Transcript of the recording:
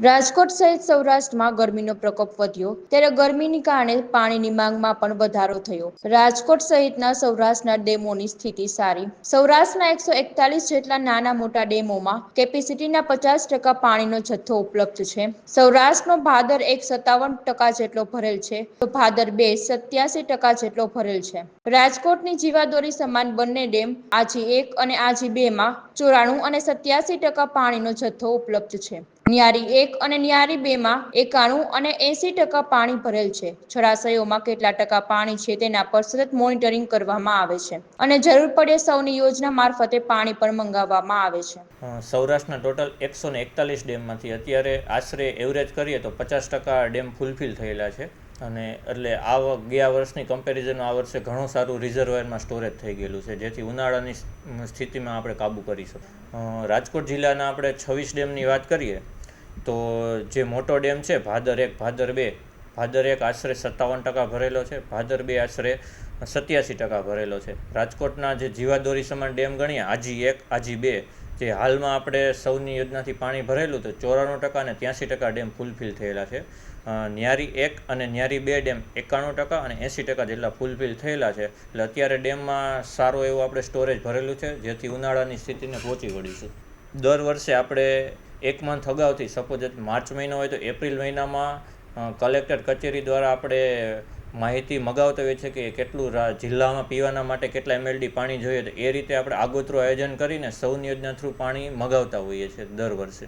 રાજકોટ સહિત સૌરાષ્ટ્રમાં ગરમીનો પ્રકોપ વધ્યો ત્યારે ગરમીને કારણે પાણીની માંગમાં પણ વધારો થયો। રાજકોટ સહિતના સૌરાષ્ટ્રના ડેમોની સ્થિતિ સારી। સૌરાષ્ટ્રના 141 જેટલા નાના મોટા ડેમોમાં કેપેસિટીના 50% પાણીનો જથ્થો ઉપલબ્ધ છે। સૌરાષ્ટ્રનો ભાદર 57% જેટલો ભરેલ છે તો ભાદર 2 87% જેટલો ભરેલ છે। રાજકોટની જીવાદોરી સમાન બંને ડેમ આજી 1 અને આજી 2 માં 94 અને 87% પાણીનો જથ્થો ઉપલબ્ધ છે। ન્યારી 1 અને ન્યારી 2 માં 91 અને 80% પાણી ભરેલ છે। જળાશયોમાં કેટલા ટકા પાણી છે તેના પર સતત મોનિટરિંગ કરવામાં આવે છે અને જરૂર પડે સૌની યોજના મારફતે પાણી પણ મંગાવવામાં આવે છે। સૌરાષ્ટ્રના ટોટલ 141 ડેમમાંથી અત્યારે આશરે એવરેજ કરીએ તો 50% ડેમ ફૂલફિલ થયેલા છે અને એટલે ગયા વર્ષની કમ્પેરિઝનમાં આ વર્ષે ઘણું સારું રિઝર્વાયરમાં સ્ટોરેજ થઈ ગયેલું છે, જેથી ઉનાળાની સ્થિતિમાં આપણે કાબૂ કરી શકીએ। રાજકોટ જિલ્લાના આપણે 26 ડેમની વાત કરીએ તો જે મોટો ડેમ છે ભાદર 1, ભાદર 2, ભાદર 1 આશરે 57% ભરેલો છે, ભાદર 2 આશરે 87% ભરેલો છે। રાજકોટના જે જીવાદોરી સમાન ડેમ ગણીએ આજી 1, આજી 2, જે હાલમાં આપણે સૌની યોજનાથી પાણી ભરેલું તો 94% અને 83% ડેમ ફૂલફિલ થયેલા છે। ન્યારી 1 અને ન્યારી 2 ડેમ 91% અને 80% જેટલા ફૂલફિલ થયેલા છે। એટલે અત્યારે ડેમમાં સારો એવું આપણે સ્ટોરેજ ભરેલું છે, જેથી ઉનાળાની સ્થિતિને પહોંચી વળીશું। દર વર્ષે આપણે 1 મંથ અગાઉથી સપોઝ માર્ચ મહિનો હોય તો એપ્રિલ મહિનામાં કલેક્ટર કચેરી દ્વારા આપણે માહિતી મગાવતા હોઈએ છીએ કે કેટલું જિલ્લામાં પીવાના માટે કેટલા MLD પાણી જોઈએ, તો એ રીતે આપણે આગોતરું આયોજન કરીને સૌની યોજના થ્રુ પાણી મગાવતા હોઈએ છીએ દર વર્ષે।